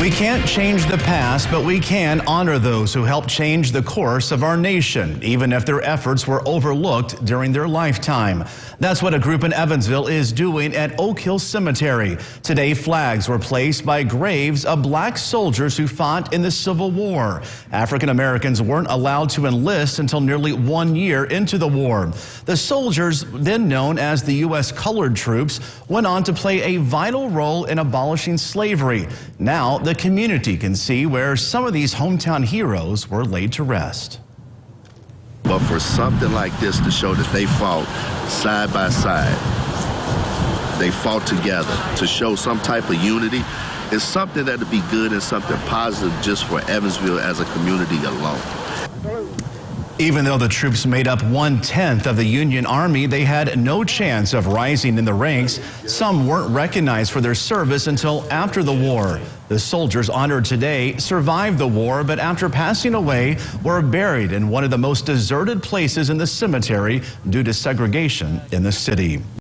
We can't change the past, but we can honor those who helped change the course of our nation, even if their efforts were overlooked during their lifetime. That's what a group in Evansville is doing at Oak Hill Cemetery. Today, flags were placed by graves of black soldiers who fought in the Civil War. African Americans weren't allowed to enlist until nearly 1 year into the war. The soldiers, then known as the U.S. Colored Troops, went on to play a vital role in abolishing slavery. Now, the community can see where some of these hometown heroes were laid to rest. But for something like this to show that they fought side by side, they fought together, to show some type of unity, is something that would be good and something positive just for Evansville as a community alone. Even though the troops made up 1/10 of the Union Army, they had no chance of rising in the ranks. Some weren't recognized for their service until after the war. The soldiers honored today survived the war, but after passing away, were buried in one of the most deserted places in the cemetery due to segregation in the city.